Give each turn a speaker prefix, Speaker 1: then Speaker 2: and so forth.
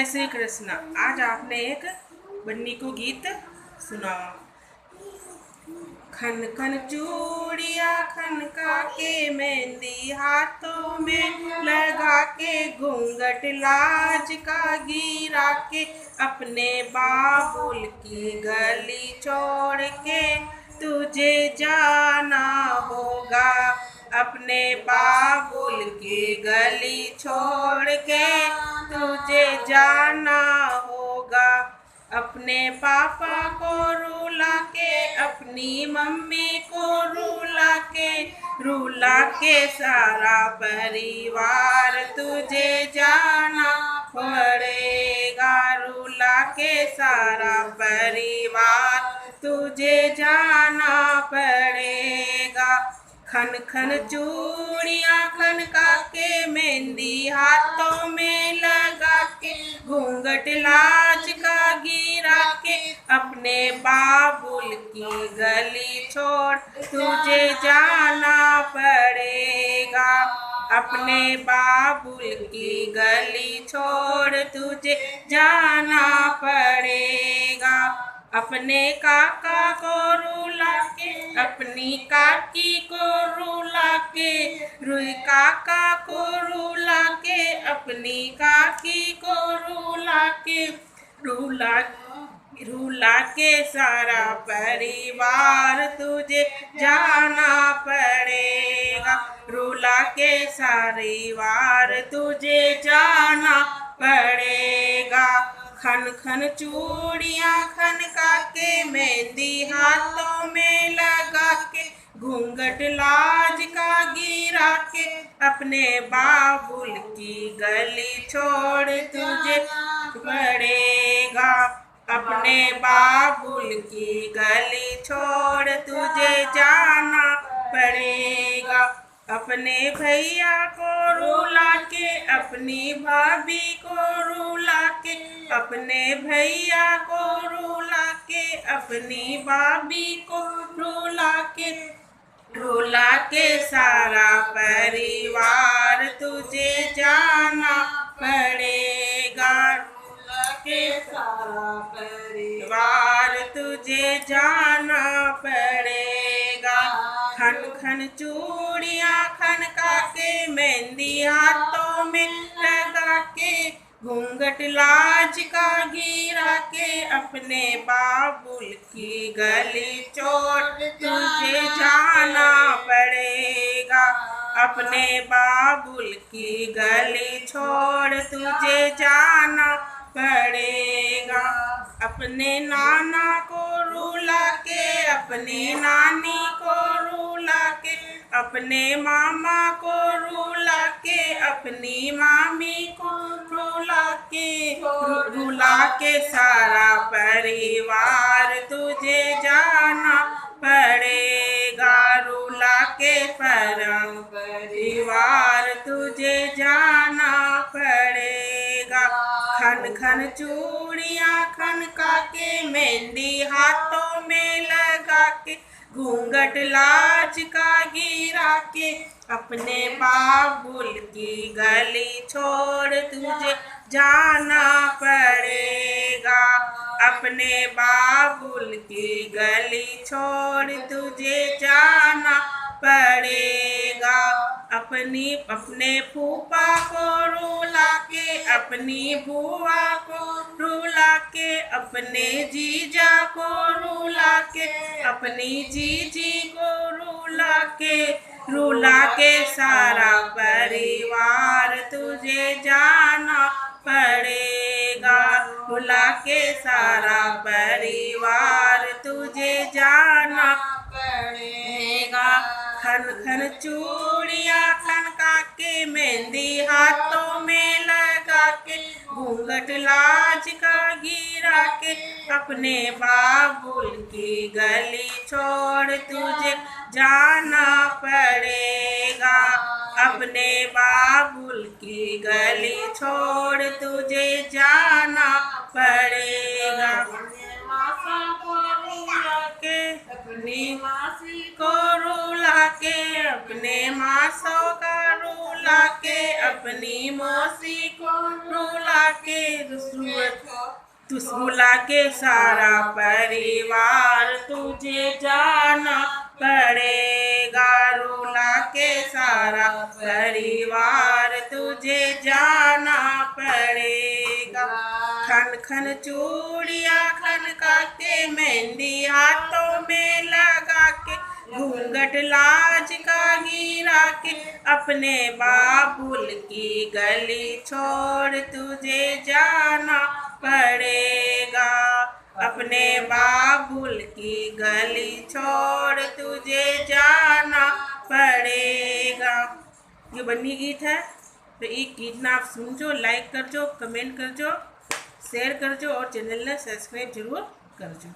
Speaker 1: श्री कृष्ण। आज आपने एक बन्नी को गीत सुना। खन खन चूड़िया खनका के मेहंदी हाथों में लगा के घूंघट लाज का गिरा के अपने बाबुल की गली छोड़ के तुझे जाना होगा। अपने बाबुल की गली छोड़ के तुझे जाना होगा। अपने पापा को रुला के अपनी मम्मी को रुला के सारा परिवार तुझे जाना पड़ेगा। रुला के सारा परिवार तुझे जाना पड़ेगा। खन खन चूड़ियाँ खनका के मेहंदी हाथों में लगा के घूंघट लाज का गिरा के अपने बाबुल की गली छोड़ तुझे जाना पड़ेगा। अपने बाबुल की गली छोड़ तुझे जाना पड़ेगा। अपने काका को रुला के अपनी काकी को रुला के रुई काका को रुला के अपनी काकी को रुला के सारा परिवार तुझे जाना पड़ेगा। रुला के परिवार तुझे जाना पड़ेगा। खन खन चूड़ियाँ खनका के मेहंदी हाथों में लगा के घूंघट लाज का गिरा के अपने बाबुल की गली छोड़ तुझे पड़ेगा। अपने बाबुल की गली छोड़ तुझे जाना पड़ेगा। अपने भैया को रुला के अपनी भाभी को रुला के अपने भैया को रुला के अपनी भाभी को रुला के सारा परिवार तुझे जाना पड़ेगा। रुला के सारा परिवार तुझे जाना पड़ेगा। खन खन चूड़ियाँ खनका के मेहंदी हाथों में लगा के घूंघट लाज का गिरा के अपने बाबुल की गली छोड़ तुझे जाना पड़ेगा। अपने बाबुल की गली छोड़ तुझे जाना पड़ेगा। अपने नाना को रुला के अपनी नानी को रुला के अपने मामा को रुला के अपनी मामी को रुला के सारा परिवार तुझे जाना पड़ेगा। रुला के परिवार तुझे जाना पड़ेगा। खन खन चूड़ियाँ खनका के मेहंदी हाथों में लगा के घूंघट लाज का गिरा के अपने बाबुल की गली छोड़ तुझे जाना पड़ेगा। अपने बाबुल की गली छोड़ तुझे जाना पड़ेगा। अपने फूफा को रुला के अपनी बुआ को रुला के अपने जीजा को रुला के अपनी जीजी को रुला के सारा परिवार तुझे जाना पड़ेगा। रुला के सारा परिवार तुझे जाना पड़ेगा। खन खन चूड़ियाँ खनका के मेहंदी हाथों में लगा के घूंघट लाज का गिरा के अपने बाबुल की गली छोड़ तुझे जाना पड़ेगा। अपने बाबुल की गली छोड़ तुझे जाना पड़ेगा। अपनी मासी को रुला के अपने मासों का रुला के अपनी मौसी को रुला के तू भुला के सारा परिवार तुझे जाना पड़ेगा, रुला के सारा परिवार तुझे जाना पड़ेगा। खन खन चूड़िया खनका के, मेहंदी हाथों में लगा के, घूंघट लाज का गिरा के, अपने बाबुल की गली छोड़ तुझे जाना पड़ेगा, अपने बाबुल की गली छोड़ तुझे जाना पड़ेगा। ये बन्नी गीत है। तो ये गीत ना आप सुनजो, लाइक करजो, कमेंट करजो, शेयर करजो और चैनल ने सब्सक्राइब जरूर करजो।